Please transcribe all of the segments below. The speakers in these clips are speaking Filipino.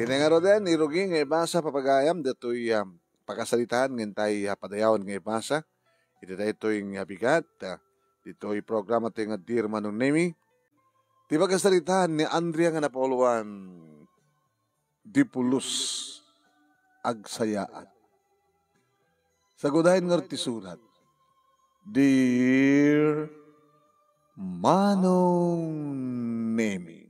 Kini nga ro den, irugi nga ibasa papagayam, dato'y pagkasalitaan ng tayo padayawan nga ibasa. Ito tayo ito'y bigat. Dito'y programa tayo nga Dear Manong Nemi. Di pagkasalitaan ni Andrea nga napuluan, Dipulus agsayaan. Sagudahin nga ti sulat, Dear Manong Nemi.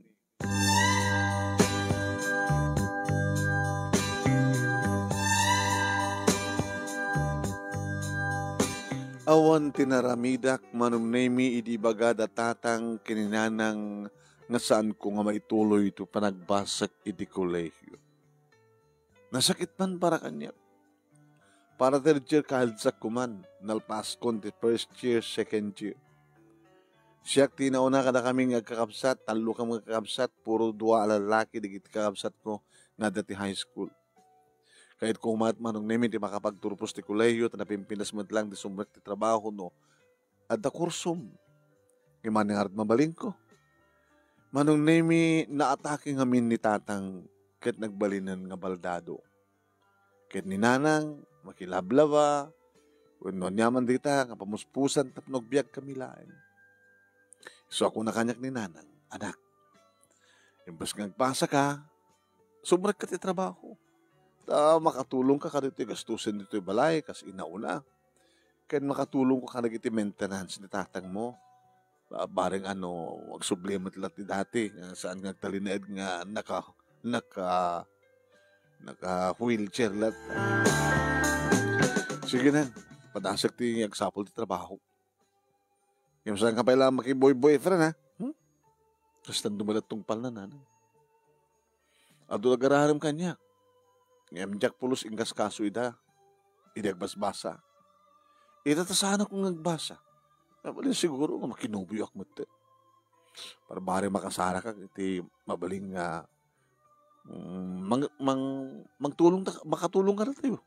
Awan tinaramidak Manong Nemi idi baga datatang kininanang nga saan ko nga maituloy ito panagbasak idi kolehiyo. Nasakit man para kanya. Para third year kahadsak kuman, nalpas kon ti first year, second year. Siyak tinauna kada kaming agkakabsat, talo kang magkakabsat, puro dua lalaki, digit kakabsat ko nga dati high school. Kahit kung Manong Nemi ti makapagturpos ti kolehiyo, tanapimpinas mo lang ti sumrek ti trabaho no, at da kursum. Ngimani nga rin mabaling ko. Manong Nemi naatake ngamin ni tatang ket nagbalinan nga baldado. Ket ni nanang makilablawa, no nyaman dita, nga pamuspusan tapnog biyag kami lain. So ako na kanyak ni nanang, anak, imbas nga nagpasa ka, sumrek ka ti trabaho. Makatulong ka dito gastusin dito yung balay kasi inauna. Kaya makatulong ka iti maintenance ni tatang mo. Bareng magsublimat lang ti dati. Saan nga talinaid nga naka-wheelchair lang. Sige na, padasak ti agsapol ti trabaho. Yung saan ka pala makiboy-boyfriend ha? Kasi dumalat tong pal na nanay. Ado nagararam kanya. Ngayon, Jack Pulos ingas kaso ida agbasbasa. Ita tasana kong nagbasa. Nabalin siguro nga makinubuyak mo ito. Para bari makasara ka, iti mabaling makatulong ka na tayo.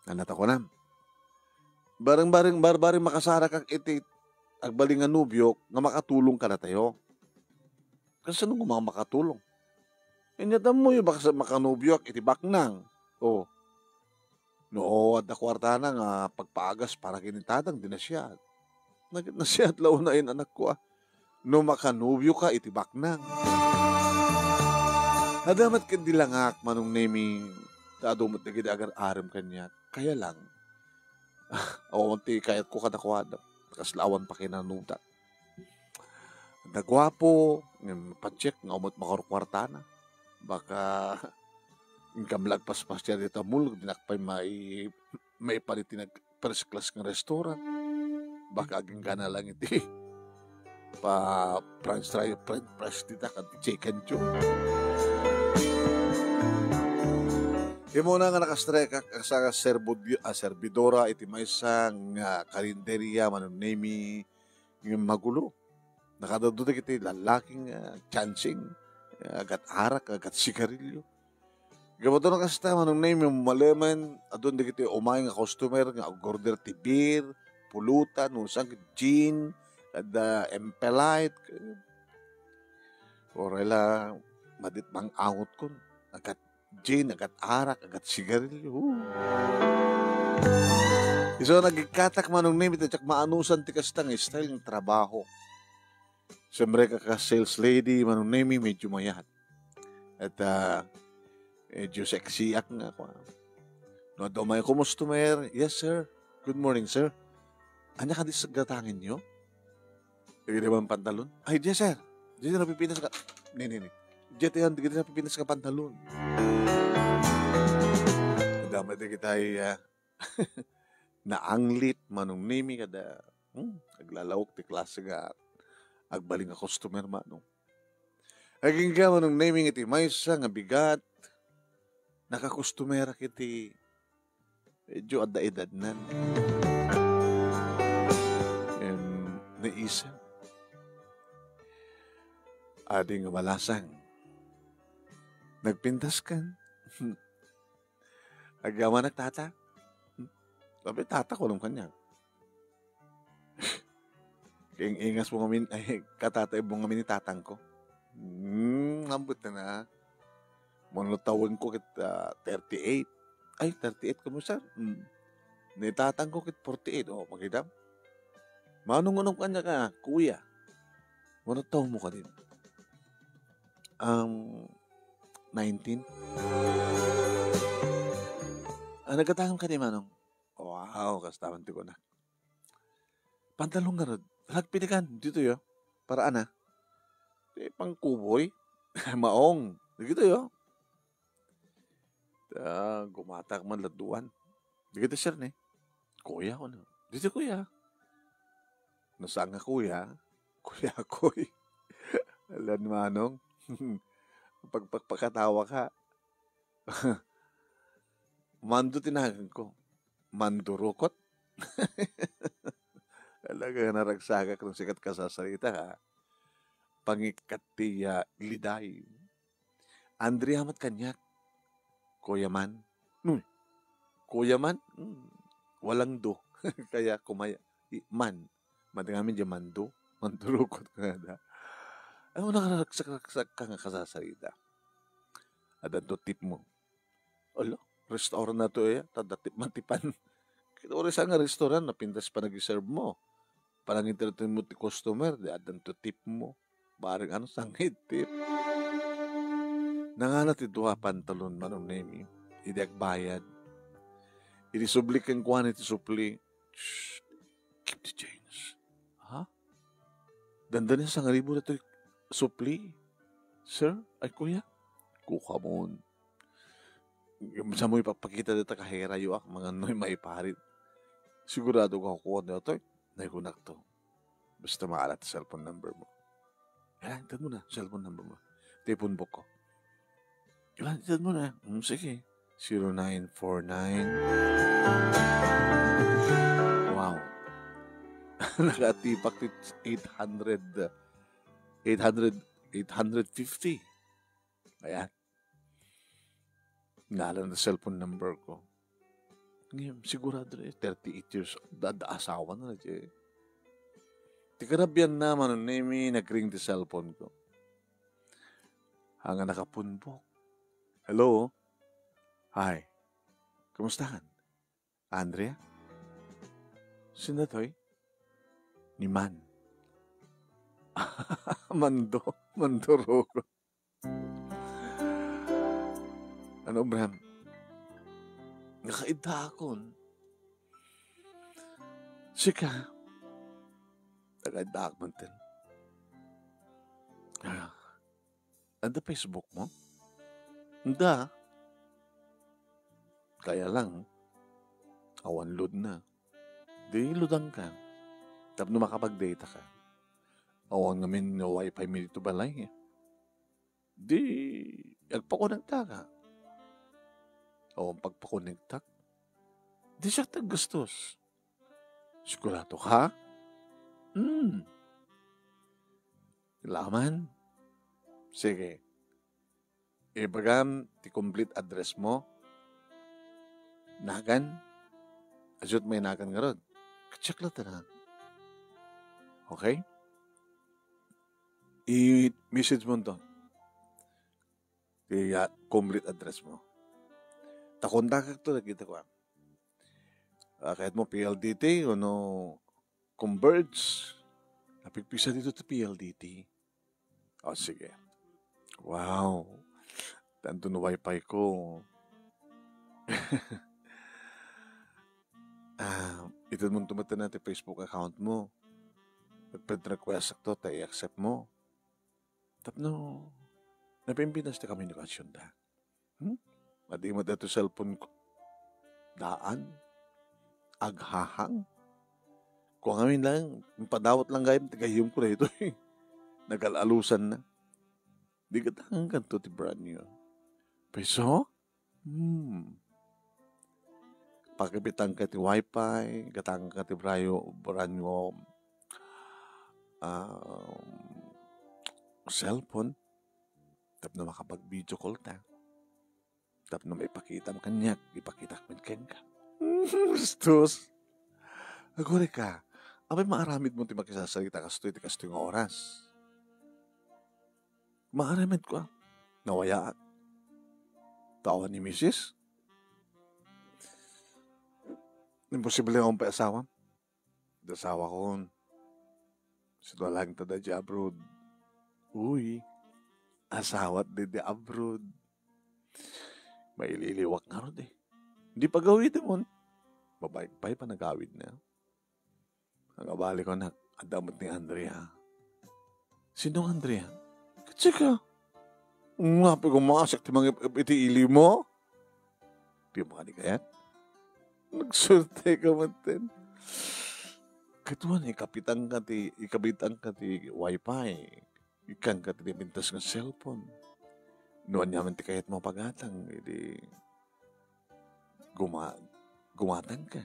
Nanata ko na. Bareng makasara ka, iti agbaling nga nubyok, nga makatulong ka na tayo. Kasi saan nga makatulong? Inyatan mo yung baka makanubyo iti baknang. O. No, at nakwarta na nga pagpaagas para kinitadang dinasyad. Nagit na siya at launain anak ko No makanubyo ka iti baknang. Nadamat ka dilangak Manong Nemi. Dadumot na gida-agar-aram kanya. Kaya lang. Awan ti kayat ko kadakwada. Kaslawan pa kinanudat. Nagwapo. Pacheck nga umot makarukwarta na. Baka kamlagpas-pas siya dito mulog, dinakpay may palit nag first class ng restaurant. Baka aging ka na lang iti pa french press dita kat chicken chew. Imo na nga nakastreka sa serbidora iti maysang karinderya Manong Nemi yung magulo. Nakadadudag iti lalaking chancing. Agat arak, agat sigarilyo. Gabato na kasta, Manong Nemi, malaman, adun di kiti umay nga customer, nga order ti beer, pulutan, usang gin, kada empelite. Orela, madit bang angot ko, agat gin, agat arak, agat sigarilyo. So, nagikatak Manong Nemi, tatsak maanusan ti kastang style ng trabaho. Siyempre sales lady, Manong Nemi, medyo mayat. At medyo sexy nga ako. No, daw may customer. Yes, sir. Good morning, sir. Anya ka di sa gatangin nyo? Hindi naman pantalon? Ay, yes, sir. Diyan na napipinas ka. Nini. Diyan na napipinas ka pantalon. Dama di kita ay naanglit, Manong Nemi, kada naglalawok ti klase nga agbaling nga customer Manong. Aging ka Manong Nemi iti maysa nga bigat nakakustumera kiti medyo adda edad nan. Naisa. Adi nga malasang. Nagpintas kan. Agyaman nagtata. Sabi tata ko lang kanya. Ingas mo kami, ay katatay mo kami ni tatang ko. Ngambot na. Manutawin ko kit 38. Ay, 38 ka mo, sir? Nitatang ko kit 48. O, magidam. Manong kanya ka, kuya. Manutaw mo ka din. 19. Nagkatangam ka ni Manong. Wow, kastaman ko na. Pantalong nga rin. Nagpinikan. Dito yo. Para ana. Pang kuboy. Maong. Dito yo. Gumatak man laduan. Dito sir ne. Kuya ko na. Dito kuya. Nasaan nga kuya? Kuya koy. Alam Manong. Pagpakatawa ka. Mando tinahagan ko. Mandurukot. Alaga naragsagak ng sikat ka sa salita ha. Pangikatiya liday. Andrea mat kanyak. Kuya man. Kuya man? Walang do. Kaya kumaya. Man. Matingamin dyan mando. Mandurukot ka na. Ano nakaragsak ka nga kasasalita? At ito tip mo. Alo, restaurant na to tadatip matipan. Kaya oras nga restaurant na pintas pa nag-serve mo. Parang entertain mo ti customer, di adan to tip mo. Barang ano sangit tip. Nangalat ito pantalon manong nemi. Hindi bayad. Hindi subli kang quantity supli. Shh, keep the change. Ha? Dandan sa ngaribo na ito supli. Sir, ay kuya. Kukamon. Sa mo ipapakita dito kaherayo mga noy maiparit. Sigurado ka kukuha na ito. Naikunak to. Basta maalat sa cellphone number mo. Ilantan mo na, cellphone number mo. Tipon book ko. Ilantan mo na. Sige. 0949. Wow. Nakatipak 850. Ayan. Ngalan na cellphone number ko. Ngayon, sigurado na 38 years old. Asawa na na siya. Tikarabyan naman ang name nag-ring the cellphone ko. Hanga nakapunbok. Hello? Hi. Kumusta ka? Andrea? Sino to'y? Ni Man. Mandorogo. Ano, Bram? Nakaida akon. Sika. Nakaida akon din. Anda Facebook mo? Anda. Kaya lang, awan load na. Di loadan ka. Tapos na makapag-data ka. Awan ngamin no wifi mi dito balay. Di, agpakonekta ka. Awan pagpakonekta. Di siya taggustos. Sigurado ka? Laman? Sige. Ibagam, ti complete address mo. Nagan? Ajut may nagan nga ron. Check lang na. Okay? I-message mo to. Complete address mo. Takontak to, nakita ko. Kahit mo PLDT o no Converge. Napigpisa dito sa PLDT. O, sige. Wow. Tanto na wifi ko. Ito mong tumata natin Facebook account mo. Pag request to, tayo accept mo. Tapno, napimpinas na komunikasyon da. Madi mo dito cellphone ko. Daan. Aghahang. Kung amin lang, padawat lang gayim ko na ito. Nagalalusan na. Di ka tangan to ti brand new. Peso? Pagkabitan ka ti wifi, katang ka ti brand new cellphone, tap na makapag-video call ta. Tap na maipakita mo kanyak, ipakita mo ka. Gustos. Agore ka, abay maaramid mo ti makisasalita kastoy ti kastoy nga oras. Maaramid ko nawayaan. Tawa ni Mrs. Imposible akong pa-asawa. Dasawa ko. Sila lang tada di abroad. Uy, asawat di abroad. May ililiwak nga ron eh. Hindi pa gawid mo. Babae pa nagawid na. Ang abali ko na, adamot ni Andrea. Sinong Andrea? Kasi ka. Nga, pag-umasak ti mga iti-ili mo. Di mo kaligayat. Nagsurte ka man din. Katuan, ikabitan ka ti wifi. Ikan ka ti pintas ng cellphone. Noon naman ti kahit mo pagatang. Hindi gumatang ka.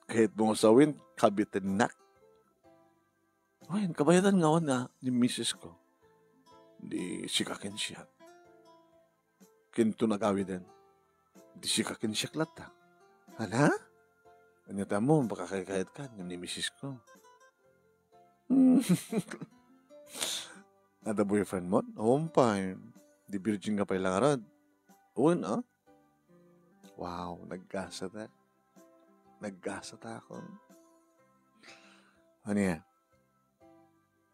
Kahit mo sawin, kabitin na. Ayun, kabayatan nga na ni misis ko. Di sikakin siya. Kinto nagawi din. Di sikakin siya klata. Hala? Anyata mo, baka kahit ka ni misis ko. Ada boyfriend mo? Oo, fine. Di virgin ka pa ilang arad. Oo, na? Wow, naggasa ta. Naggasa ta ako. Ano yan?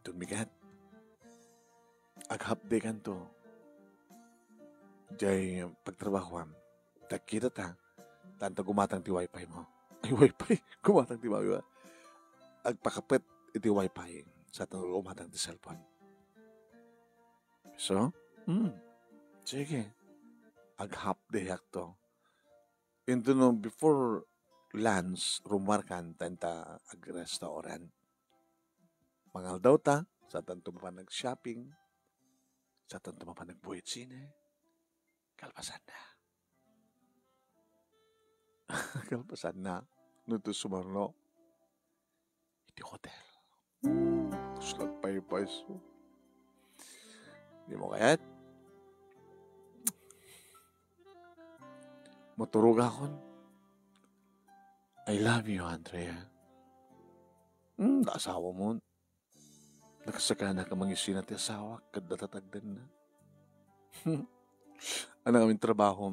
Tumigat. Aghapde kan to. Jay, pagtrabahuan. Takita ta. Tanto gumatang ti wifi mo. Ay, wifi. Gumatang ti wifi. Agpakapit iti wifi. Sa tanong gumatang ti cellphone. So, sige. Aghapde yak to. Into no, before lunch, rumarkan tanta ag-restaurant. Mangal daw ta, sa tanto pa nag-shopping, sa tanto pa nag-buhit sine, kalpasan na. Kalpasan na. Nuto sumarno, iti hotel. Slag pay so. Di mo kayat? Maturog ako. I love you, Andrea. Asawa mo. Nakasaka na ka mangisin at asawa. Kadatatagdan na. Ano kaming trabaho?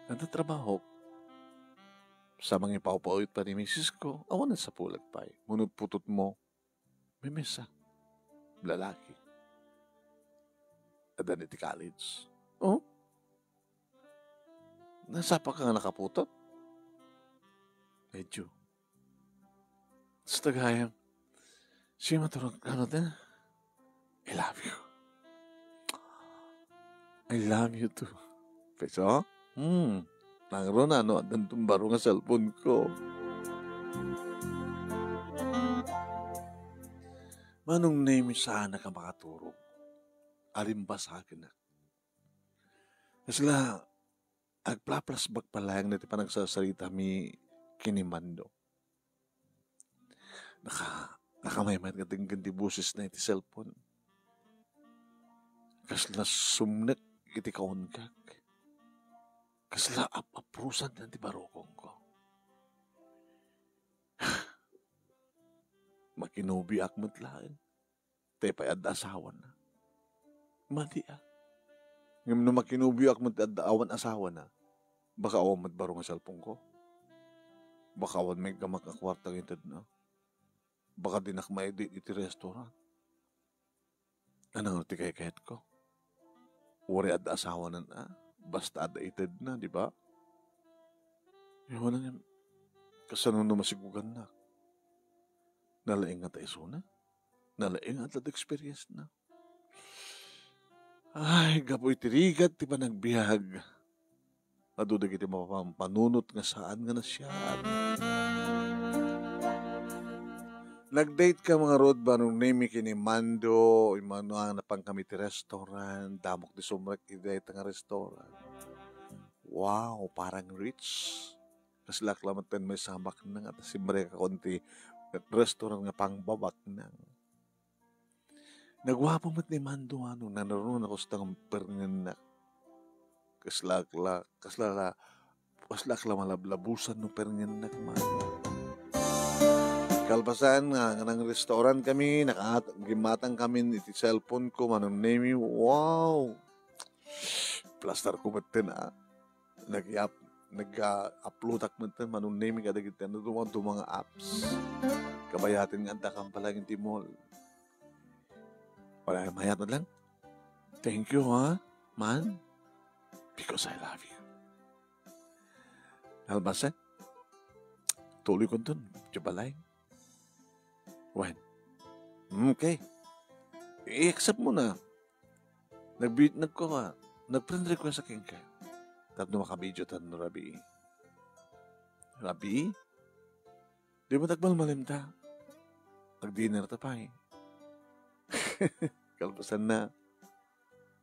Ano trabaho? Sa mga ipaupaoit pa ni misis ko, awan na sa pulag pa eh. Munod putot mo, may mesa. Lalaki. Adan iti college. Oh? Nasapa ka nga nakaputot? Medyo. Sa tagayam, siya maturog ka natin. I love you. I love you too. Peso? Nangro na, no? Dantong baro nga cellphone ko. Manong name sana ka makaturog? Alin ba sa akin na? Kasi agplaplas bagpalayang na ti panagsasalita mi kinimando. Nakamayman ka ting ganti busis na iti cellphone. Kasla sumnek iti kaunkak. Kasla aprusan na ti barokong ko. Makinubi akmat lain. Tepay ad asawa na. Mati Ngayon na makinubi akmat ad awan asawa na. Baka awan matbarong ang cellphone ko. Baka awan may gamak akwartang itad na. Baka dinakmay iti restaurant. Anong ti kayat ko? Wari ad asawa na na. Basta ad itad na, di ba? Yung lang kasanong na masigugan na. Nalaing at iso na. Nalaing at experience na. Ay, gapoy tirigat, di ba nagbihag? Nadudag iti mapapanunot nga saan nga na siya. Nag-date ka mga road ba nung name kini Mando, imano ang napang kami ti restaurant, damok di sumrek i-date nga restaurant. Wow, parang rich. Kasi laklamatan may samak na nga, si Mareka konti restaurant nga pang babak na. Nagwapo mat ni Mando nanaroon ako sa tangang perngan na. Kaslakla malablabusan no perngan na Mando. Kalpasan nga ng restaurant kami, gimatang kami iti cellphone ko, manong name, wow, Plastar ko matin nag-upload ak matin manunemi kada kita na mga apps. Kabayatin nga anta kang palang inti mall. Wala mayat na lang. Thank you ha, man. Because I love you. Albasan, tuloy ko dun. Jabalay. When? Okay. I-accept mo na. Nag-friend request sa king ka. Tapos makabidyo tan no Rabi. Rabi? Di ba nagmalmalim ta? Nag-dinner ta pa eh. Kalpasan na.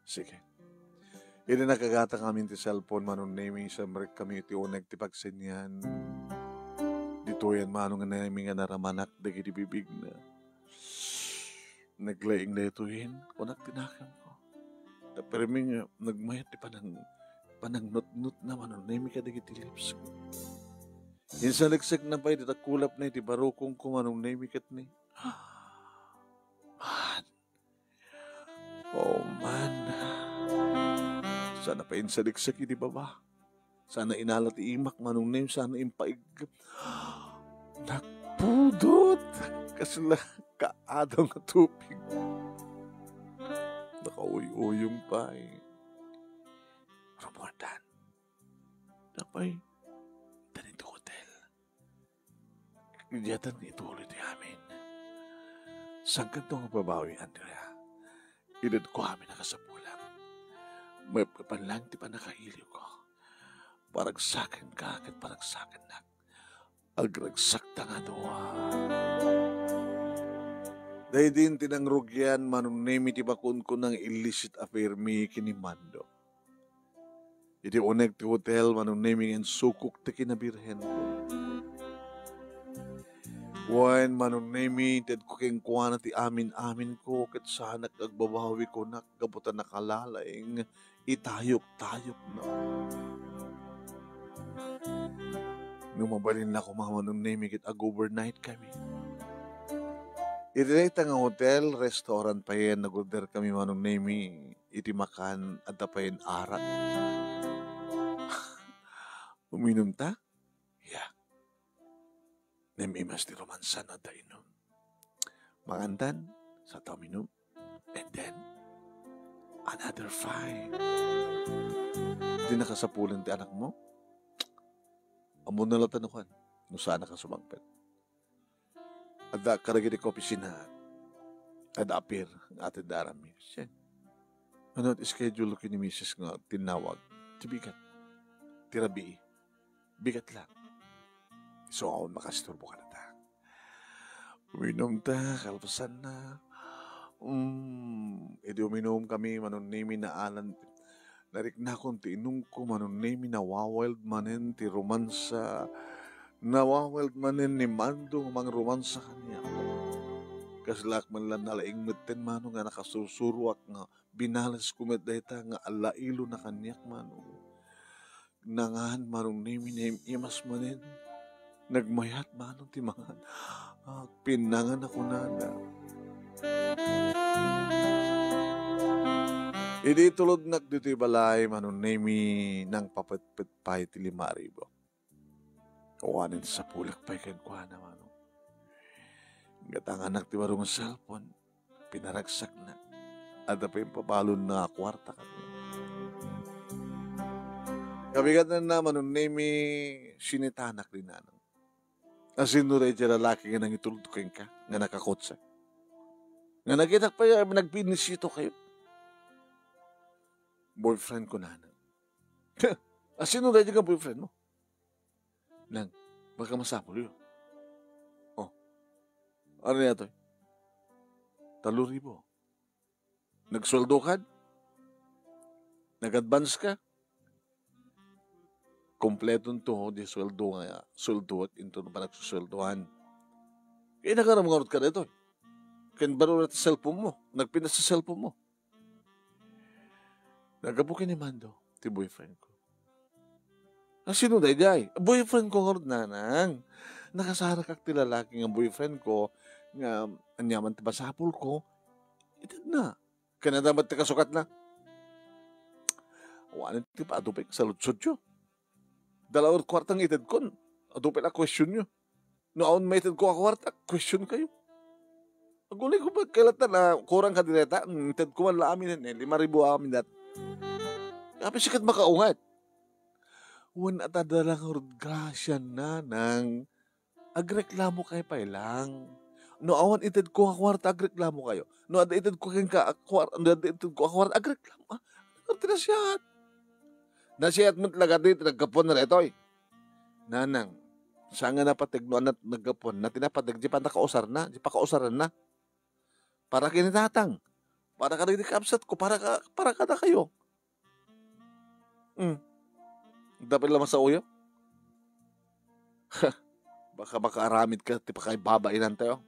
Sige. Ini nakagata kami ti cellphone manong naming sa merik kami iti unag ti pagsenyan. Dito yan manong nga naming nga naramanak dagi di bibig na. Naglaing na ituhin. Kunak tinakam ko. Pero may nagmayat ti panang not-not na manong naming ka dagi ti lips ko. Insaliksik na pa iti takulap na iti barukong ko manong naming kat ni. Man. Oh man. Sana pa insaliksik iti baba. Sana inalat iimak manong name. Sana impaigap. Nagpudot. Kasla kaadaw nga tupig. Nakauy-uyong pa eh. Romualdan. Napay. Tanito hotel. Kajatan ituloy di amin. Sangkan to nga babawi, Andrea. Ilad ko amin nakasapulang. May papanlang ti pa nakahiliw ko. Paragsakan ka at paragsakan na. Agragsak ta nga doa. Dahil din tinangrugyan manunemi ti bakun ko ng illicit affair mi kinimando. Iti unek ti hotel manunemi ng sukuk ti kinabirhen ko. Wan manunemi ted ko keng kuwana ti amin-amin ko ket sana agbabawi ko nakabutan nakalalaing itayok-tayok na. Nung mabalin na ko mga manunemi ket ag-overnight kami. Iti nga hotel, restaurant pa yan, nag-order kami manunemi iti makan at tapayin arat. Uminom ta? Yeah. Nemimas ti romansan at inom. Makantan sa taminom. And then, another 5. Di nakasapulan ti anak mo? Amo na lang tanukan. No sana ka sumagpet. Ada karagiti ko opisina. Ada apir. Ate darami. Siya. Ano at schedule ko ni Mrs. nga tinawag. Tibigat. Tirabi. Bigat lang. So, ako makasturbo ka na ta. Uminom ta. Kalpasan na. Edi uminom kami. Manunimi na alan. Narik na akong tinong ko. Manunimi na wawild manin. Ti romansa. Nawawild manin ni Mando. Mang romansa kanya. Kaslak man lang nalaing meten mano nga nakasusuruak nga. Binalas kumet dayta nga alailo na kanyak mano. Nangahan manong nimi na imas manin. Nagmayat manong timangan. Pinangan ako nada. Idi tulod nagdito'y balay manong nimi nang papatpit pa iti 5,000. Kawanin sa pulak pa'y kagkuha na manong. Gatanganak ti marong cellphone. Pinaragsak na. At pa yung papalon na kwarta kami. Kabigat na naman nung name sinitanak din na. Asin no rin lalaki nga nang itultukin ka, nga nakakotsa. Nga nakitak pa yung nagpinisito kayo. Boyfriend ko na. Asin no rin ka boyfriend mo? Lang, baka masapol yun. Oh, ano na ito? 3,000. Nagsweldo ka? Nag-advance ka? Kompletong to, di sweldo nga, sweldo at into na pa nagsusweldohan. Kaya nagkaramang ka dito. Kaya baro na cellphone mo. Nagpinas sa cellphone mo. Nagabukin ni Mando, ti boyfriend ko. Sino na jay? Boyfriend ko nga nanang. Nakasara kak ti lalaki nga boyfriend ko, nga anyaman ti basapol ko, ito na. Kaya na dapat ti kasukat na. Wanan ti pa adupay sa lutsod yo. Dalawang kwartang itad ko, adupay na question nyo. No aon may itad ko a kwarta, question kayo. Agulay ko ba kailatan na kurang ka direta, itad ko man la amin, 5,000 amin dat. Kapit sikat makaungat. Wan at adalang rod grasya na nang agreklamo kayo pa ilang. No awan itad ko a kwarta, agreklamo kayo. No ada itad ko kang kwarta, no ada itad ko a kwarta, agreklamo. Tinasiyat. Nasiyat mo talaga dito, nagkapon na rito eh. Nanang, sa nga napatig no anat nagkapon, na tinapatig, di pa nakausar na, di pa kausaran na. Para kinitatang. Para ka nagdikapsat ko, para ka na kayo. Dapat lamang sa uyo. Baka makaaramid ka, ti pa kayo babainan tayo.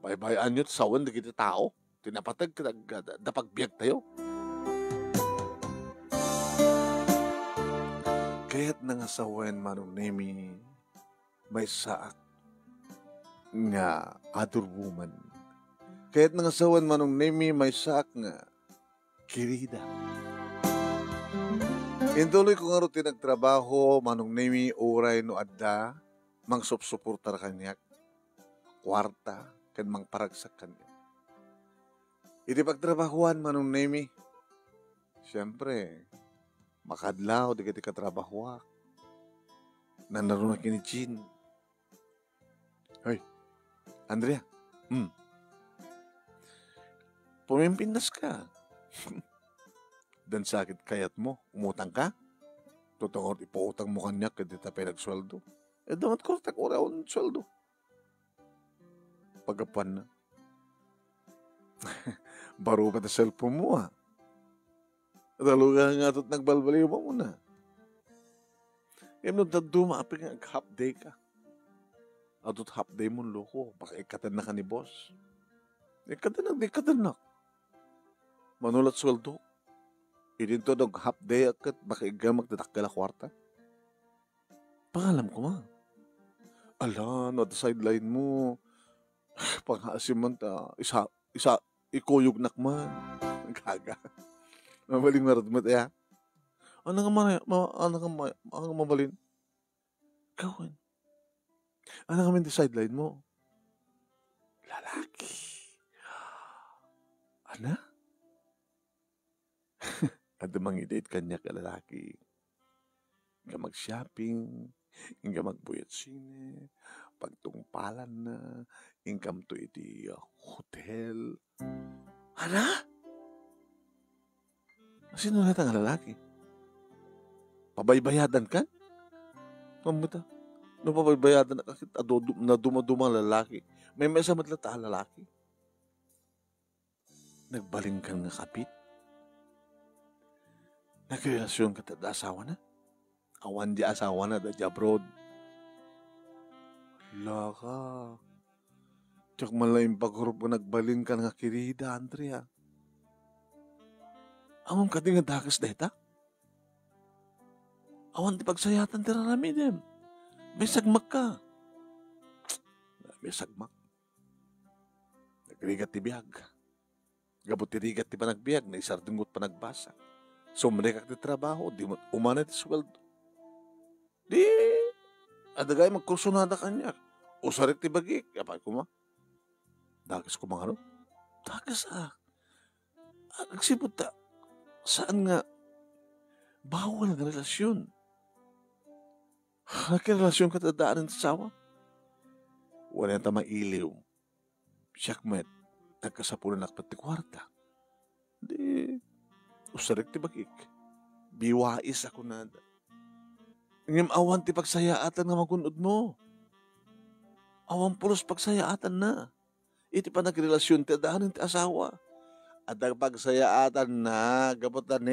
Baybayan nyo, sawan, di kita tao. Tinapatag, napagbiyak tayo. Kaya't nangasawen manong nemi, may saak nga other woman. Kaya't nangasawen manong nemi, may saak nga kirida. Intuloy ko nga rin tinagtrabaho, manong nemi, uray no adda, mang supsuportar kanyak, kwarta, kan mang paragsak kanyak. Iti pagtrabahuan, manong nemi, siyempre, makadlaw, di kati katrabahuak, nanarunag kini Jean. Hoy, Andrea, pumimpinas ka. Dan sakit kayat mo, umutang ka. Tutungor ipautang mo kanyak kasi tapay nagsweldo. Damat ko tak oraon sweldo. Pagapan na. Baro pa ta cellphone mo ha. Daluga nga ito't nagbalbaliw mo muna. Yung nagdaduma apin nga half day ka. Atot half day mo loko. Baka ikatan na ka ni boss. Ikatan na. Manulat sweldo. Idinto nag half day akat baka iga magdadakgal kwarta. Pangalam ko ma. Ala, no at sideline mo. Panghasim man ta. Isa, ikuyog nakman. Gaga. Mabaling marad mo tayo. Ano nga mabalin? Gawin. Ano nga may sideline mo? Lalaki. Ana? Ada mang-date kanya ka lalaki. Nga mag-shopping, nga magbuyat sine, pagtungpalan na, income to iti hotel. Ana? Sino na ang lalaki? Pabaybayadan ka? Mamuta. No pabaybayadan na kasi na dumadumang lalaki. May mesa matlata lalaki. Nagbaling ka nga kapit. Nagrelasyon ka da asawa na? Awan di asawa na da abroad. Hala ka. Tsak malayong paghurup ko nagbalin ka nga kirida, Andrea. Among ka nga dakas deta? Awan di pagsayatan tira rami dem. May sagmak ka. May sagmak. Nagrigat ti biyag. Gabot ti rigat ti panagbiag, na isardungot pa nagbasa. Sumrekak ti trabaho, di umana ti sweldo. Di, adagay magkursunada kanya. Usarit ti bagik, kapag kuma. Dagas ko mga ano? Dagas nagsipot ta. Saan nga? Bawal ang relasyon. Nagkirelasyon ka tadaanan sa sawa. Wala ta mailiw. Siyakmet, nagkasapunan nakpat ti kwarta. Di, usarik ti bagik. Biwais ako na. Ngam awan ti pagsayaatan nga magunod mo. Awan pulos pagsayaatan na. Iti pa nagrelasyon ti adaanan ti asawa. At ang pagsayaatan na, gabutan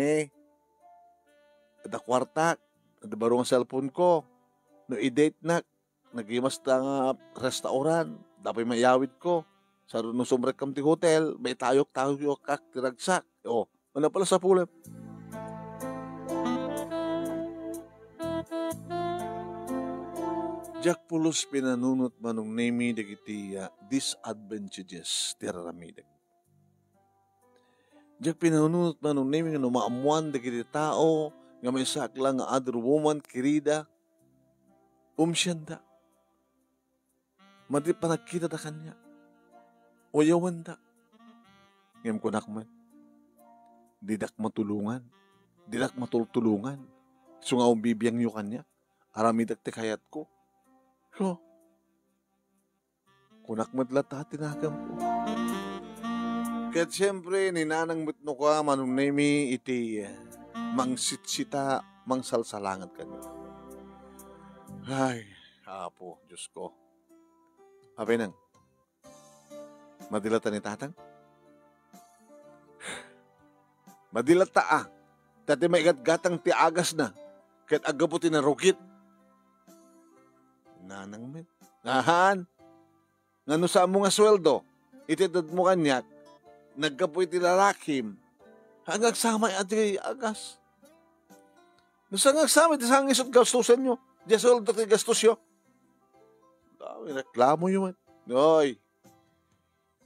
at kwarta, at barong cellphone ko, no i-date na, nagimas ta nga restaurant, dapat mayawid ko, sa no sumrek kam ti hotel, may tayok kak, tiragsak, ano pala sa pulip? Jack pulos pinanunot manong nemi dagiti disadvantages ti raramidag. Diyak pinanunot manong name nga maamuan da kiti tao nga may saklang nga other woman kirida umsyanda. Madi pa nagkita da kanya. Oyawan da. Ngam kunak man. Didak matulungan. Didak matultulungan. So nga bibiyang nyo kanya. Aramidak te kayat ko. So, kunak madlata tinagam ko. Kaya't siyempre, ninanang mitno ka, manong nemi iti mangsitsita, mangsalsalangat kanyo. Ay, apo, Diyos ko. Apay nang, madilata ni tatang? Madilata Tati may gatgatang ti agas na. Kaya't agaputi na rukit. Nanang met. Ngahan. Ngano sa mo nga sweldo? Itidad mo kanyak. Nagkapoy ti lalakim. Hanggang samay ati agas. Nasang agsama ti sang isot gastusan nyo. Diya sweldo ti gastos yo. Dami reklamo yun. Noy.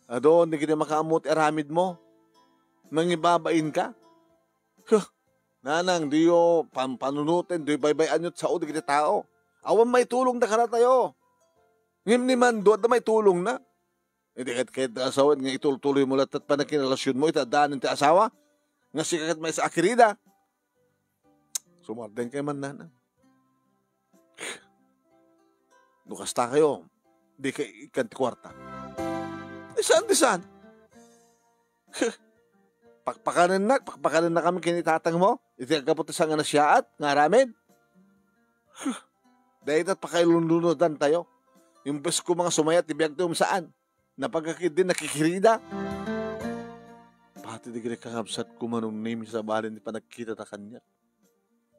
Adon, di kita makaamot eramid mo. Mangibabain ka. Huh. Nanang, di yo panunutin, di baybayan yun sa o di kita tao. Awan may tulong na ka na tayo. Ngim ni man, doon na may tulong na. Hindi kahit asawa, nga ituloy mo lahat at panakinalasyon mo, itadaanin ti asawa. Nga sikakat may sa akirida. Sumardeng kayo man nanang. Nukasta kayo, di kayo ikanti kwarta. Disan. Pakpakanan na kami kinitatang mo. Iti agkaputasang nga nasyaat, nga ramen. Dahil at pakailunlunodan tayo. Yung bes ko mga sumayat, ibiyag tayo saan. Napagkakit din, nakikirida. Pati di kaya kakabsat ko manong name sa balin, di pa nakikita ta kanya.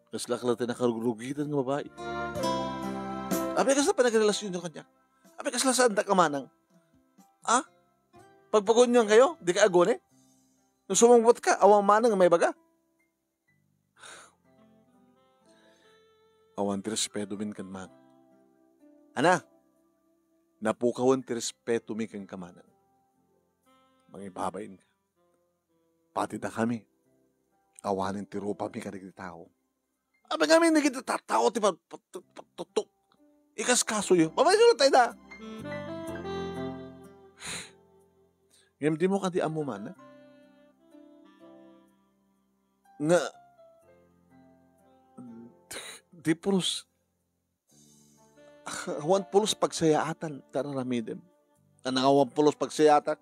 Kasi lakalata nakarugitan ng babae. Abi kas na pa nagrelasyon yung kanya. Abi kas na saan ta kamanang. Pagpagunyan kayo, di ka agone. Nung sumungkot ka, awang manang may baga. Awan ti respeto min kan man. Ana, napukawan ti respeto mi kan kamanang. Mangibabain ka. Pati na kami. Awanin ti rupa mi kanig ti tao. Abang kami naging tatao ti patutok. Ikas kaso yun. Babay nyo tayo na. Ngayon di mo ka di amo man. Nga di pulos awan pulos pagsayaatan tararamidem. Anang pulos pagsayatak.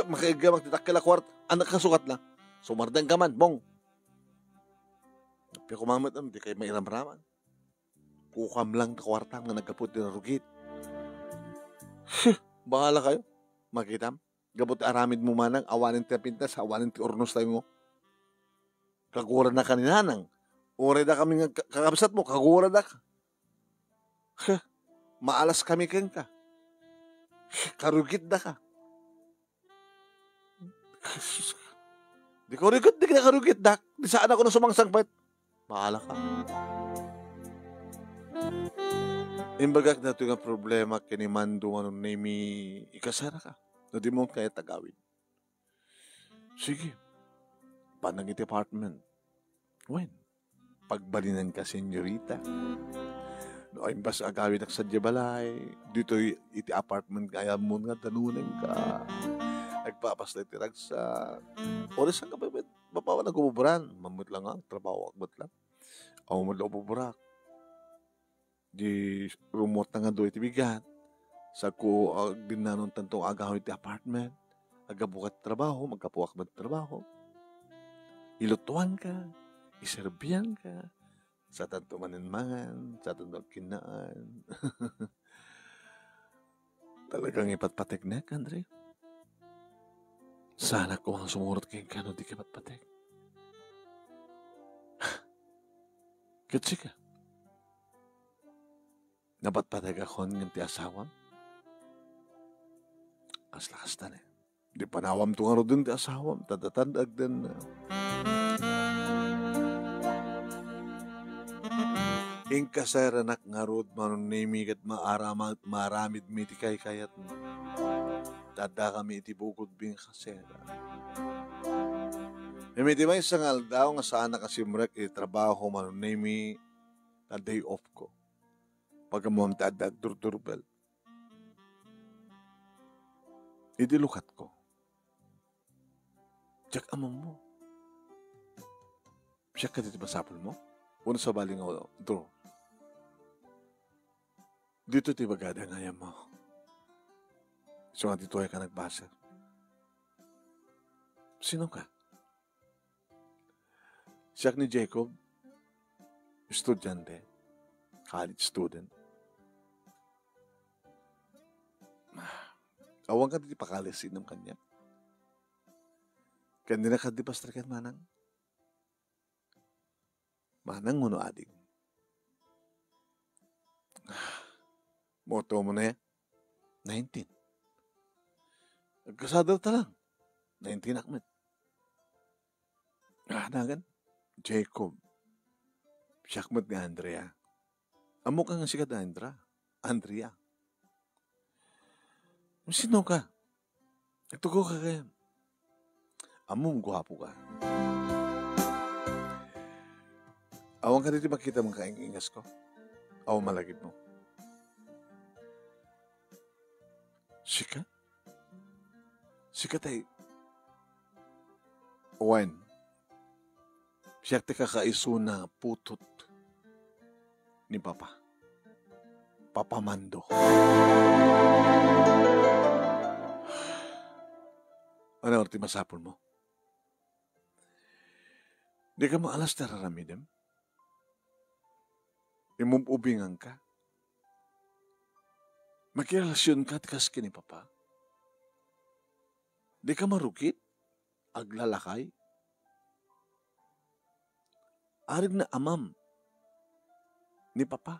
Makaiga magtitakil akwart. Anak kasukat na. Sumardang ka man, bong. Piya kumamat di kayo may iramraman. Kukam lang na kwartang na nagkapot na rugit. Bahala kayo. Makitam. Gabot aramid mo manang, awanin ti pintas, awanin ti ornos tayo mo. Kagura na kaninanang. Ure na kami kakabsat mo, kagura na ka. Maalas kami keng ka. Karugit na ka. Di ko rugit, di ka karugit na. Di saan ako na sumangsangpet. Bahala ka. Imbagak na ito nga problema kinimando anong name ikasara ka. Na di mo kaya tagawin. Sige. Panang iti apartment. When? Pagbalinan ka, senyorita. No, imbas agawin ak sa balay. Dito iti apartment kaya mo nga tanunan ka. Nagpapas na itirag sa oras ang kapabit. Bapawa na gumuburan. Mamut lang ang trabaho. Akbat lang. Ako mo lang buburak. Di rumot na nga do iti bigat. Sa ko din na nung tantong agawin iti apartment. Agabukat trabaho. Magkapuwak ba trabaho. Ilutuan ka. Iserbiyan ka. Sa tanto maninmangan. Sa tanto kinaan. Talagang ipatpatek na, Andre. Sana kung ang sumurot kayong kano di kapatpatek. Katsi ka. Napatpatek ako ng ti asawam. Kas-lakas na eh. Di panawam to nga ro din ti asawam. Tadatandag din na. Ingkasaranak nga ro manon nimigat maramid mi ti kay kayat mo. Dada kami iti bukod bing kasera. May di ba isang aldaw nga saan nakasimrek trabaho manunemi na day off ko. Pagkamong tadag durdurbel. Idilukat ko. Diyak amam mo. Siya ka dito masapol mo? Una sa baling o draw. Dito ti bagada nga yan mo. So nga dito ay ka nagbasa. Sino ka? Siya ni Jacob, estudyante, college student. Awang ka di pakalisin ng kanya. Kanya na ka di pastrakan manang. Manang nguno adik. Moto mo na yan. 19. Nagkasadaw ta lang. 19 akmet. Nagan. Jacob. Siyakmat nga Andrea. Amo ka nga sikat na Andrea. Sino ka? Ito ko ka kaya. Among guwapo ka. Awang ka dito makita mong kaingingas ko? Aw malagid mo. Sikat? Sikat ay Owen. Siya ti kakaiso na putot ni Papa. Papa Mando. Ano orti masapol mo? Di ka maalas na raramidem? Imumubingan ka? Magkirelasyon ka tikas ni Papa? Di ka marukit? Aglalakay? Arig na amam ni Papa.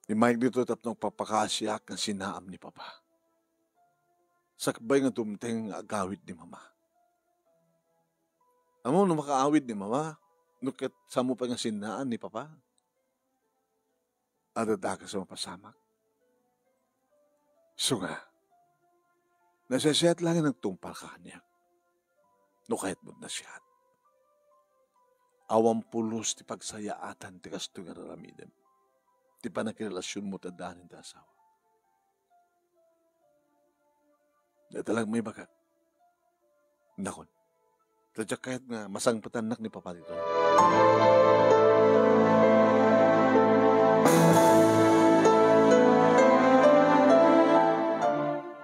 Ni Mike dito tapnong papakasyak ng sinaam ni Papa. Sakbay nga tumteng agawid ni Mama. Amo no makaawid ni Mama, nukit sa mo pa nga sinaan ni Papa. Adada ka sa mapasamak. So nga, nasasiyat lang ang nagtumpal ka niya. No kahit mo na siyat. Awang pulos ti pagsayaatan ti kasto nga raramidem. Ti panakirelasyon mo tadanin ta asawa. Datalang may baka. Nakon. Tadyak kahit nga masangpatanak ni Papa dito.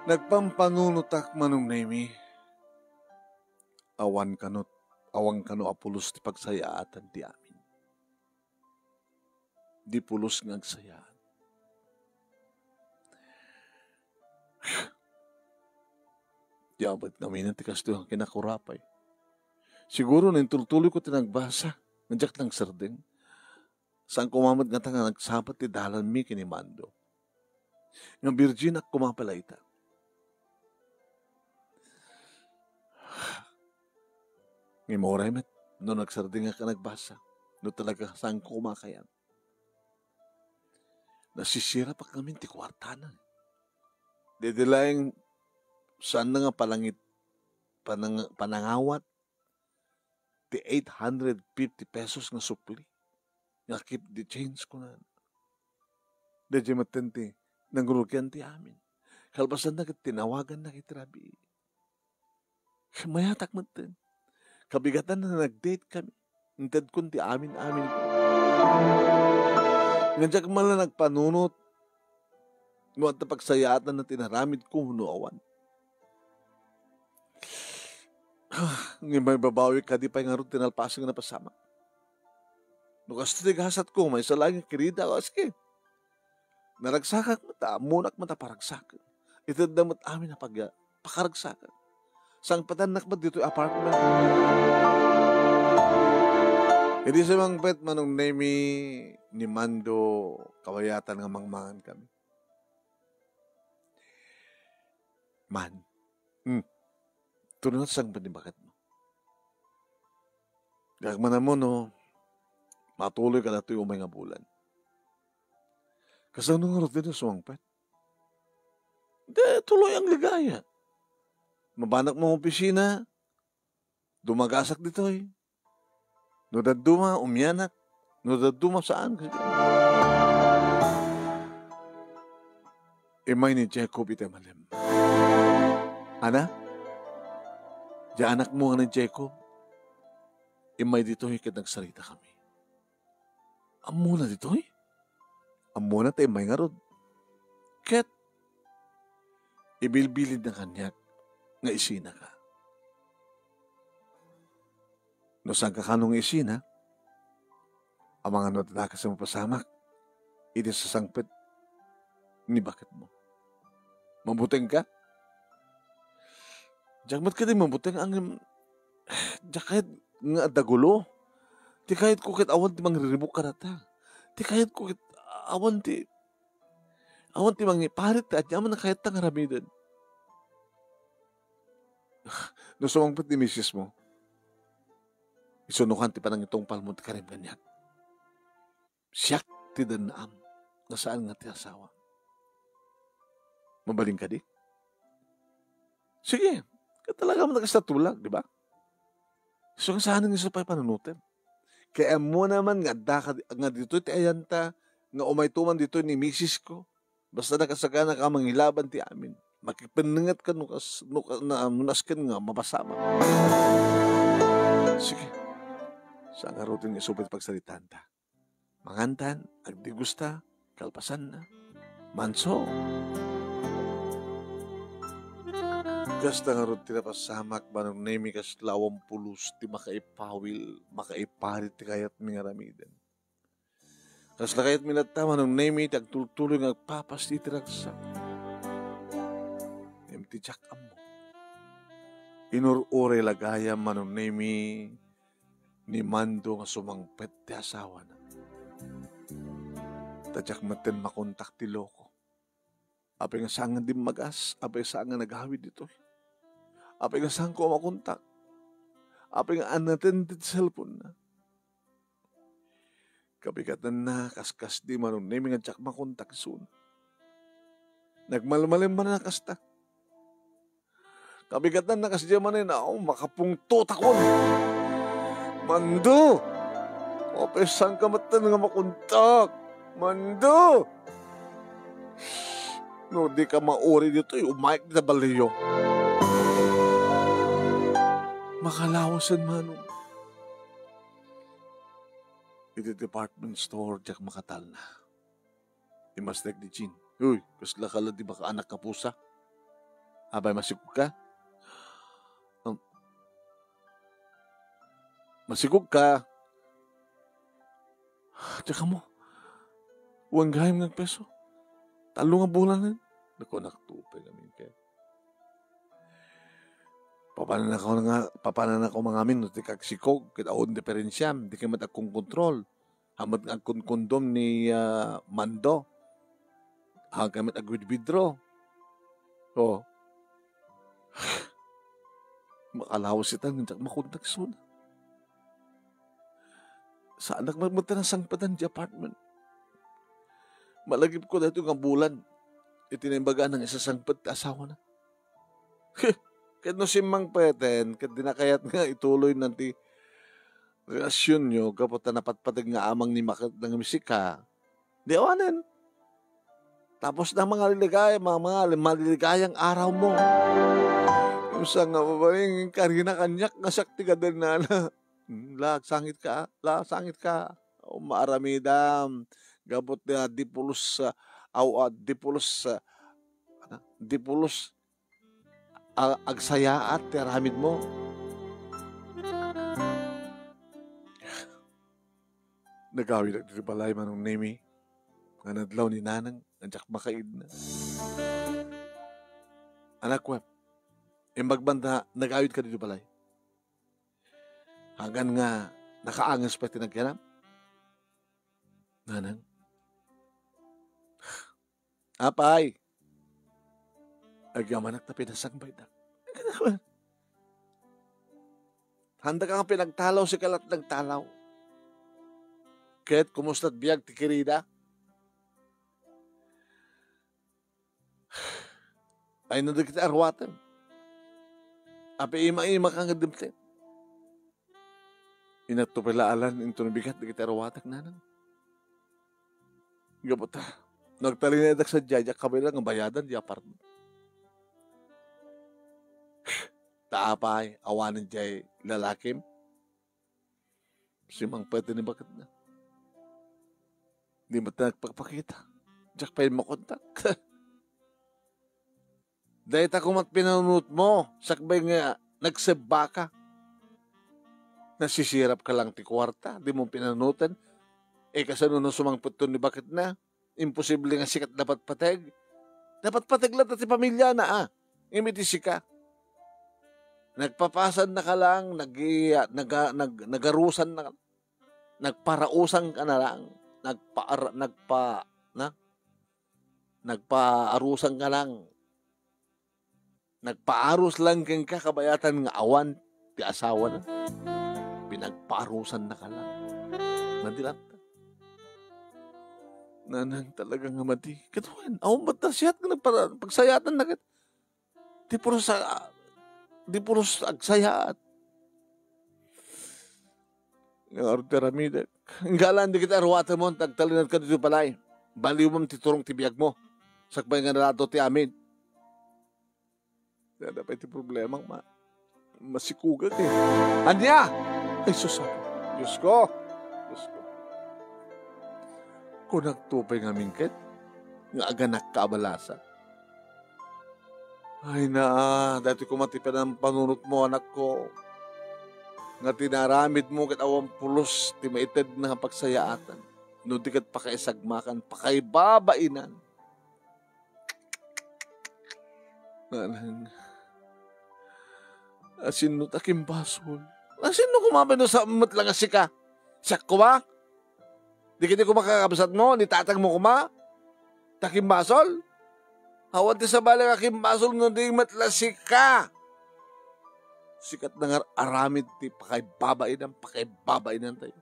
Nagpampangunutak manong nemi. Awang kano apulos ti pagsayaatan ti amin. Di pulos ng agsayaan. Di abot namin ang tikas doon kinakurapay. Siguro na tultuloy ko tinagbasa. Nandiyak lang sardeng. Saan kumamad nga nga nagsabat ti dalan mi kinimando. Nga virgin ak kumapalaita. Ngimoray met, no nagsarding nga ka nagbasa. No talaga saan ko kumakayan. Nasisira pa kami ti kwartanan. Dedilayang saan na nga palangit panangawat ti 850 pesos nga supli. Nga keep the change ko na. Dadya matenti, nanggulugyan ti amin. Kalpasan na tinawagan na kitirabi. Mayatak maten. Kabigatan na nag-date kami. Intad kun ti amin-amin ko. Nga man na nagpanunot. No at pagsayatan na tinaramid ko hunuawan. Ngayon may babawi ka di pa yung harot tinalpasan nga napasama. No kasto tigasat ko, may salang kirida ko. Sige. Naragsakak mata, munak mata paragsakan. Itad na mat amin na pakaragsakan. Sang patanak ba dito yung apartment? Hindi sa mga pet manong nemi ni Mando kawayatan nga mangmangan kami. Man. Tunod sang panibakat mo. Gagman mo no, matuloy ka na ito yung umay nga bulan. Kasang nung nga rin sa mga pet. Tuloy ang ligaya. Mabanak mo opisina, dumagasak dito eh. No daduma, umyanak. No daduma saan? Imay ni Jacob ite malim. Ana? Di anak mo nga ni Jacob. Imay dito eh, nagsalita kami. Amo na dito eh. Amo na tayo may nga rod. Ket, ibilbilid na kanyak nga isina ka. No saan ka kanong isina, ang mga nadadakas sa mapasamak, iti sa sangpit, ni bakit mo? Mabuting ka? Diyak mat ka din mabuting ang, diyak kahit nga dagulo, di kahit kukit awan ti mangriribok ka nata, di kahit kukit awan ti mangiparit at yaman na kahit tang haramidan. No sumangpit ni misis mo, isunukan ti panang itong palmo ti karim ganyak. Siyak ti danaam, na saan nga ti asawa. Mabaling ka di? Sige, talaga mo nagkastatulag, di ba? So, saan nga sa pa'y panunutin? Kaya mo naman nga dito ti ayanta, nga umaytuman dito ni misis ko, basta nakasagana ka mangilaban ti amin. Makipinangat ka nunas ka nga mapasama. Sige. Saan nga rutin nga supit pagsalitan ta? Mangantan, agdigusta, kalpasan na, manso. Kasta nga rutin na pasamak, manong nemi kas lawang pulos, ti makaipawil, makaiparit ti kayat mga ramidan. Kas lakayat minata, manong nemi, ti agtultuloy nga agpapas ti tiragsak. Ti jak amo. Inurure lagaya manong nemi, ni Mando nga sumangpet ti asawa na. Tadyak maten makontak ti loko. Apay nga saan nga di magas, apay saan nga naghawid dito. Apay nga saan ko makontak. Apay nga anaten ti cellphone na. Kabigatan na, kaskas di manong nemi nga jak makontak soon. Nagmalmalim man na kasta. Kabigatan na kasi manin na, makapungtot ako. Mando! Apay saan ka matan nga makontak? Mando! No, di ka mauri dito, umayik na baliyo. Makalawasan manong. Iti department store, diyak makatal na. Imastek di Chin. Uy, kasla ka lang di baka anak ka pusa? Abay, masikog ka? Masikog ka? Tsaka mo, huwag gahim ng peso. Talo nga bulan na. Naku, naktupe kami kaya. Papanan ako mga amin, no, di kaksikog, kita on diferensyam, di kayo matagkong kontrol. Hamad nga kondom ni Mando. Hanggang matagwid-withdraw. O, makalawas itan, hindi makuntak suna. Saan nagmagmunta ng sangpatan di apartment? Malagip ko dito ng bulan. Itinimbagaan ng isa sangpat asawa na. Kahit no simang pweten, kahit dinakayat nga ituloy nanti relasyon nyo, kapot na napatpatag nga amang ni Makat ng misika, di awanan. Tapos na mga maliligayang araw mo. Yung sa nga babaeng karina kanyak nga sakti ka din na sangit ka. Maaramidam. Gabot na dipulos agsayaat teramid mo. Nagawin at balay manong nemi. Nga nadlaw ni nanang. Nandiyak makaid na. Anak ko, magbanda, nag-awit ka dito balay. Hanggang nga, nakaangas pa tinagyanam. Nanang. Apay. Agyamanak na pinasangbay na. Handa ka nga pinagtalaw si kalat ng talaw. Kahit kumusta't biyag tikirida. Ay na kita arwatan. Api ima-ima kang gadimtin. Inatupilaalan into nabigat di kita arwatak nanang. Gabot nagtalinadak sa jajak kabila ng bayadan di apartment. Taapay, awanan jay lalakim. Simang pwede ni bakit na. Di mo nagpagpakita. Diyak pa yung makontak. Dahil takumat pinanunot mo, sakbay nga nagseba ka. Nasisirap ka lang ti kwarta, di mo pinanutan. Kasanuno sumangpot ni bakit na. Imposible nga sikat dapat pateg. Dapat pateg lang ti pamilya na imitisi ka. Nagpapasan na ka lang, nagarusan na, nagparausan ka na lang, nagpaarusan ka lang, nagpaaros lang kang kakabayatan nga awan, ti asawa na, pinagpaarusan na ka lang. Nadilat na. Nanang talaga nga mati. Katuan, awang ba't na siyat ka pagsayatan na kat. Di puros agsayaat. Yung Arte Ramida. Ang galan di kita arwata mo, tagtalinat ka dito palay. Baliw mo titurong tibiyag mo. Sakbay nga nalato ti amin. Dada pa iti problemang masikugat eh. Anya! Ay, susap. Diyos ko. Kung nagtupay nga mingket, nga aganak kaabalasa. Ay na, dati kumatipan ang panunot mo, anak ko. Nga tinaramid mo kat awang pulos, ti maitid na pagsayaatan. No di kat pakaisagmakan, pakaibabainan. Nanang, asin no takim basol. Asin no kumabay no sa matlang asika. Siyak ko ba? Di kiti ko makakabasat mo, ni tatag mo kuma? Takim basol? Hawan ti sa balang akim basol no di matlasik ka. Sikat na nga aramid ti pakaibabainan tayo.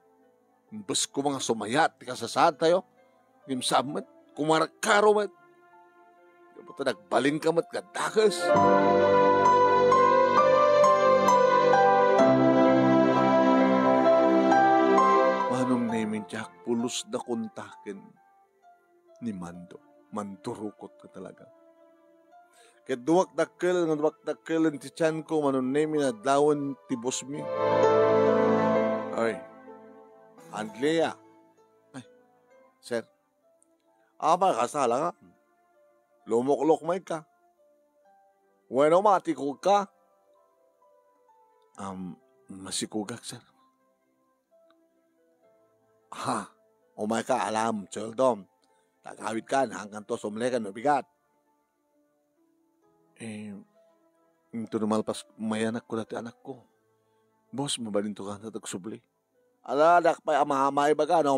Bus ko mga sumayat, ti kasasad tayo. Gimsamat, kumarakaro mat. Kaputa nagbaling ka mat kadakas. Manong namin Jack, pulos na kontakin ni Mando. Mandurukot ka talaga. Kaya duwak dakkel ti tiyan ko, manon namin na dawan ti boss mi. Ay, Andrea. Ay, sir. Kasala ka. Lumoklok may ka. Bueno, matikog ka. Masikugak, sir. Umay ka, alam, seldom. Tagawid ka, hanggang to sumlekan, mabigat. Ito numalpas, may anak ko dati anak ko. Boss, mabalinto ka na tagsubli. Ala, dakpay, mahamay baga, no,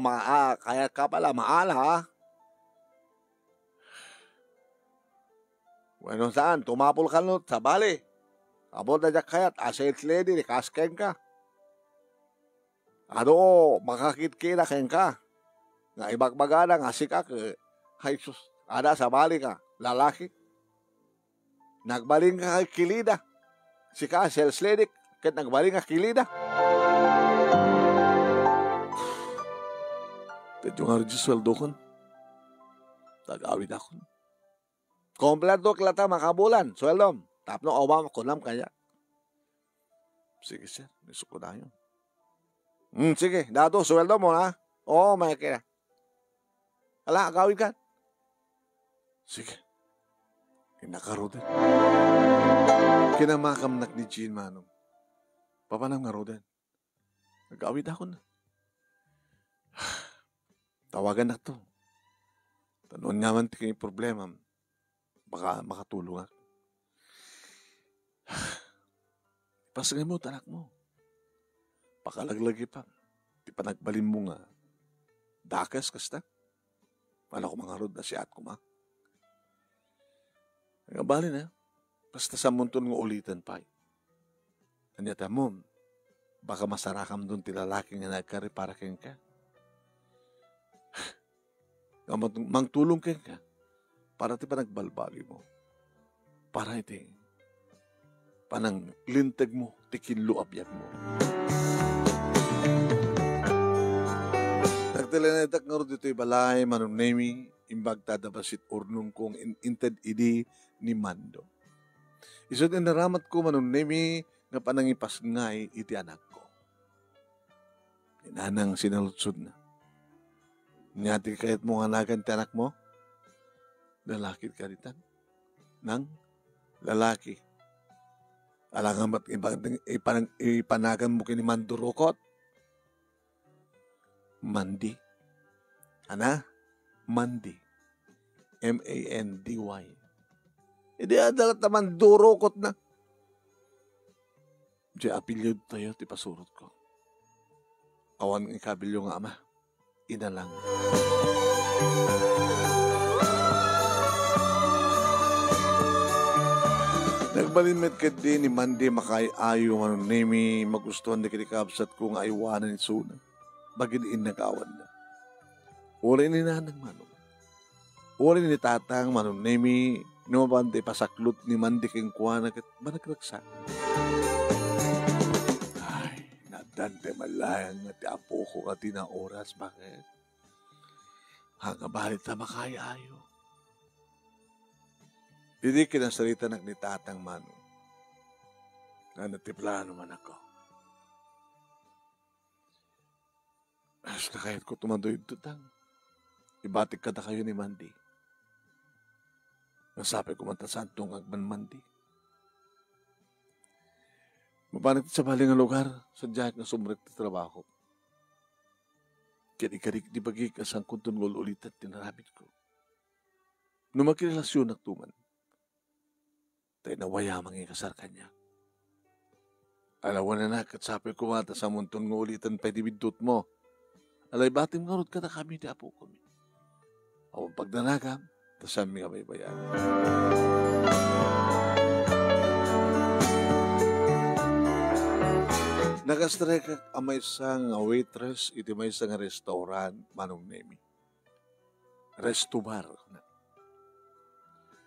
kaya ka pala, maala, ha? Bueno, saan? Tumapol ka no, sa bali. Abot na jak kayat, asset lady, kasken ka. Ano, makakit-kina ken ka. Nga ibagbaga na, nga sikak, ay sus, ada sa bali ka, lalaki. Nagbaling ka kay kilida. Sika, sales lady, ket nagbaling ka kilida. Tadyo nga rin sweldo kon. Tagawid ako. Kompleto klata makabulan, sweldo. Tapno awam kunam kaya. Sige sir, nisuko na yun. Sige, dato, sweldo mo na. Oo, may kaya. Ala, agawid ka. Sige. Kinakaroden. Kinamakam ni Jean Manong. Papanang nga roden. Nag-awid ako na. Tawagan na to. Tanuan nga man ti problema. Baka makatulong ako. Pasagay mo, tanak mo. Pakalaglagi pa. Di pa nagbalin mo nga. Dakas kasta. Wala ko mga rod na siat ko ma. Nga bali na. Basta sa munton nga ulitan pa. Anyata mo, baka masarakam doon tilalaki nga nagkari para ken ka. Mangtulong ken ka. Para ti pa nagbalbali mo. para iti panang lintag mo, tikinlo abyak mo. Nagtalanetak nga rin dito'y balay, manunemi, imbag tadabasit urnong kong inted idi ni Mando. Isod ang naramat ko manunemi nga panangipas ngay iti anak ko. Inanang sinalutsod na. Nyati kayat mo nga nagan ti anak mo? Lalaki ka ritan. Nang lalaki. Alangan ba't ipanagan mo kini Mandurokot? Mandi. Ana? Mandi. M-A-N-D-Y. Hindi adalat na Mandurokot na. Di apilyod tayo, ti pasurot ko. Awan ng ikabilyo nga ama. Ina lang. Nagbalimit ka din ni Mandi makay-ayo manunemi magustuhan di kinikabsat kung aywanan ni Suna. Bagin nagawan na. Uri ni nanang manong. Uri ni tatang manunemi numabante pasaklot ni Mandi king kuwana kat managragsak. Ay, nadante malayang nga ti apo ko nga tina oras. Bakit? Hanga balit na makay-ayo. Hindi kinasalita ni tatang manong. Na natiplano man ako. As na kahit ko tumandoy tutang. Ibatik ka na kayo ni Mandi. Nasabi ko man ta santong agman Mandi. Mapanit sa baling nga lugar, sadya nga sumrek na trabaho. Kani-karik di bagi kasang kuntun ngol ulit at tinaramit ko. Nung magkirelasyon at tuman, tayo nawaya mga kasar kanya. Alawan na katsapi ko mata sa muntun ng ulitan pa dibidot mo. Alay bating ngarod ka na kami di apo kami. Awang pagdanagam, tasam nga may bayan. Nagastrek amay isang waitress, iti may isang restaurant, manong nemi. Restobar.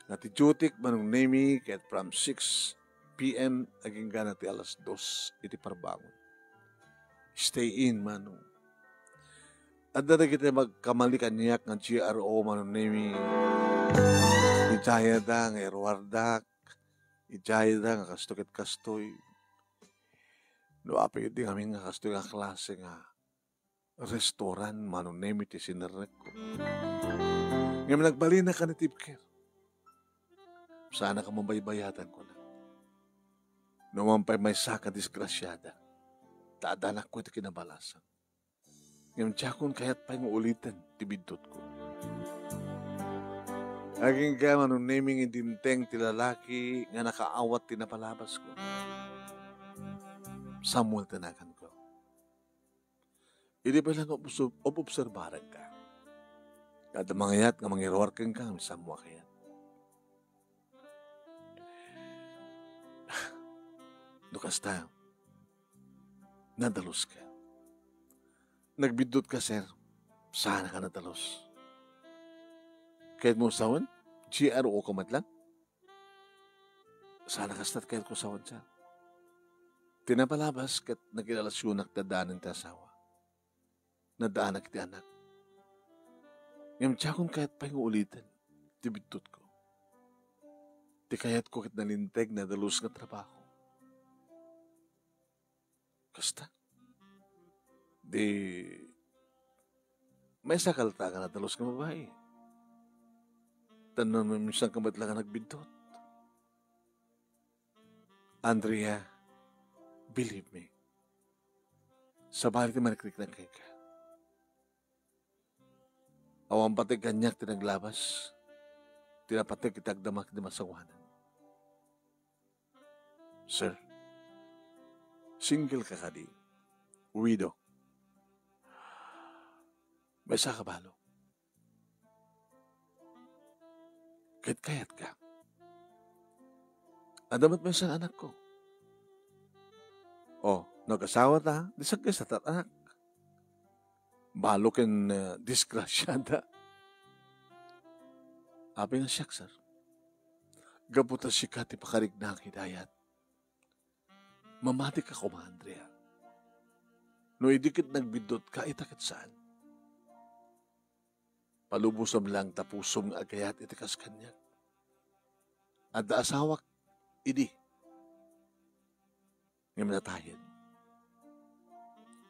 Nati-jutik manong nemi, kahit from 6 p.m. aging ganati alas 2, iti parbangon. Stay in, manong. At na kita magkamalikan niyak ng GRO manong nemi. Ijaya da, ng erwardak. Ijaya da, nga kastukit-kastoy. Luapi yun kami nga kastoy nga klase nga restaurant, manong nemi ti sinerek ko. Ngayon nagbali na ka ni Tipker. Sana ka mabaybayatan ko na. Numampay may saka disgrasyada. Taadanak ko ito kinabalasan. Ngayon tiyakon kaya't pa'y ulitan, tibidot ko. Aging ka manong naming indinteng tilalaki nga nakaawat tinapalabas ko. Samuel tanakan ko. Hindi pa lang obserbaran ka. Kada mangayat nga mangirwar kang kang Samuel kayat. Lukas tayo. Nadalos ka. Nagbidot ka, sir. Sana ka nadalos. Kahit mo sawan, GRO ka matlang. Sana ka stat kahit ko sawan, sir. Tinapalabas kat nakilalasyonak na daanan ta asawa. Nadaanak ti anak. Ngayon tiyakon kahit pa yung ulitin, tibidot ko. Ti kayat ko kit nalinteg na dalos nga trabaho. Kasta. Di may sakalta ka na dalos nga babae. Tanon mo minsan kamat lang ka nagbidot. Andrea, believe me, sa balik na manikrik ng kay ka. Awang patig kanyak tinaglabas, tinapatig kitagdamak di masawanan. Sir, single ka kadi, widow. May sa kabalo. Kayat ka. Adamat mo sa anak ko. Oh, nag-asawa ta, disag ka sa anak. Balo ken disgrasyada. Abi nga siyak, sir. Gabuta si ka ti pakarig na ang hidayat. Mamati ka ko, Andrea. No idikit nagbidot ka, itakit saan? Palubusam lang tapusom nga agayat itikas kanya. At da asawak, idi. Ngayon natayin.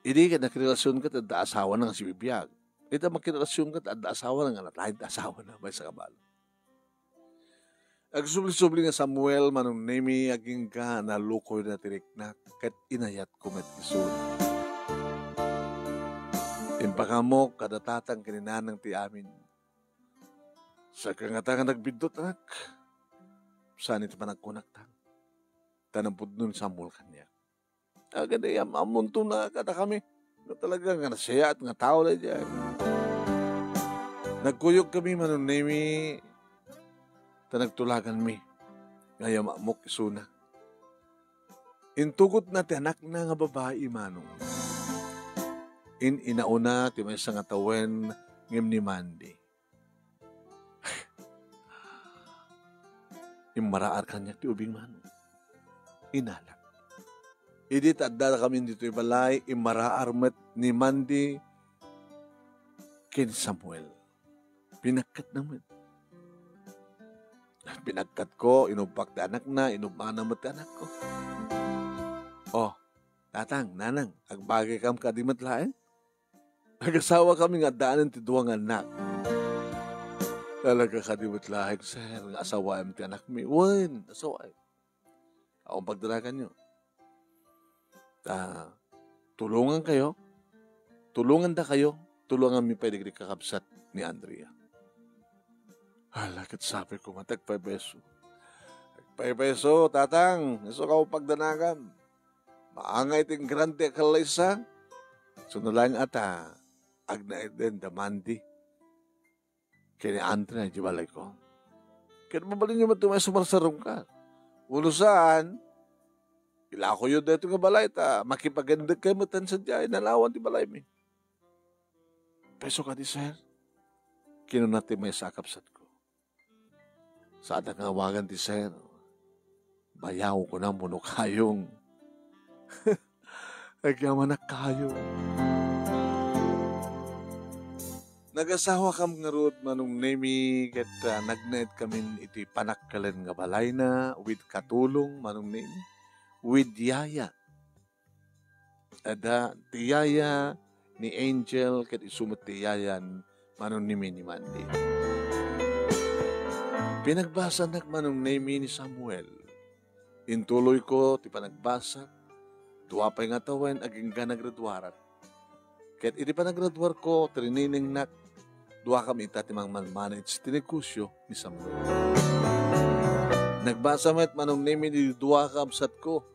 Idi ka nakirelasyon ka at da asawa na nga si bibiyag. Ito makirelasyon ka at da asawa na nga natayin da asawa na may sa kabalo. Agsubli-subli nga Samuel manong nemi aging ka na lukoy na tiriknak kat inayat kumet isun. Impakamo kadatatang kininanang ti amin. Sa kangatang nagbidot anak, saan ito panagkunak tang? Tanampod nun Samuel kanya. Agad ay amunto na kada kami. Na talaga nga nasaya at nga tao na dyan. Nagkuyog kami manong nemi tanagtulagan mi, ngaya mamok isuna. Intugot na ti anak na nga babae manong. Inauna ti may sa nga tawen ngem ni Mandy. Imaraar kanya ti ubing manong. Inalak. Idi tadda kami dito ibalay, imaraar met ni Mandy ken Samuel. Pinagkat naman. Pinagkat ko, inubak ti anak na, inubana mo ti anak ko. Oh, tatang, nanang, agbagay kam kadimat lain. Nag-asawa kami nga daanan ti duwang anak. Talaga kadimat lain, sir, nga asawa ti anak mi. Wen, asawa. Akong pagdalagan nyo. Tulungan kayo. Tulungan da kayo. Tulungan mi pwede kakabsat ni Andrea. Halakit sabi ko, matagpay beso. Tagpay beso, tatang, iso ka pagdanagan. Maangay ting grande kalaysa. Sunulang ata, agnaid din damandi. Kini Andre na jibalay ko. Kaya mabalin nyo matumay sumarsarong ka. Uno saan, ila ko yun dito nga balay ta, makipagandag kayo matan sa diyan, nalawan ti balay mi. Peso ka di sir, kinunati may sakapsat ko. Sa awagan ti sir, bayaw ko na muno kayong. Agyaman na kayo. Nag-asawa kam nga root manong nemi ket nagnet kamin iti panakkalan nga balay na with katulong manong nemi with yaya. Ada ti yaya ni Angel ket isumot ti yayan manong nemi ni Mandy. Pinagbasa nak manong nemi ni Samuel. Intuloy ko ti panagbasa. Tuwa pa'y nga tawen aging ka nagraduarat. Kahit iti panagraduar ko, trinining nak, duwa kami itatimang man-manage tinegosyo ni Samuel. Nagbasa met manong nemi ni duwa kabsat ko.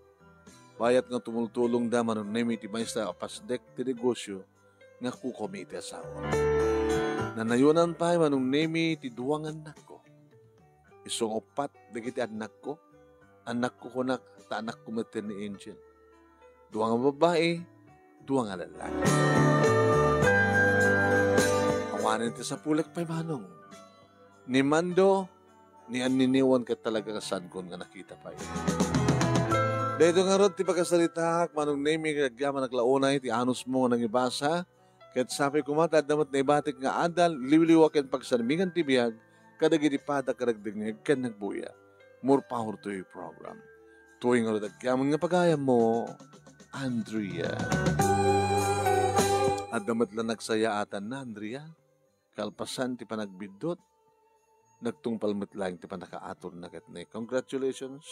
Bayat nga tumultulong da manong nemi ti may sa apasdek tinegosyo nga kukomi iti asawa. Nanayunan pa manong nemi ti duwangan nak ko. Isong opat, dagiti anak ko. Anak ko kunak, ta anak ko mati ni Angel. Duwang nga babae, duwang nga lalaki. Awanin ti sa pulak pa'y manong. Ni Mando, ni aniniwan ka talaga kasan kon nga nakita pa yun. Dito nga ron, ti pagkasalitak, manong nemi, kagyaman naglaunay, ti anos mo nga nangibasa, kahit sabi ko matadamat na ibatik nga adal, liwliwakin pagsanmingan ti biyag, kadagitipada karagdingig ken nagbuya. More power to your program. Tuwing nga nagkyaman nga pagayam mo, Andrea. At damat lang nagsaya atan na, Andrea. Kalpasan ti panagbidot. Nagtungpalmat lang ti panakaator na katne. Congratulations.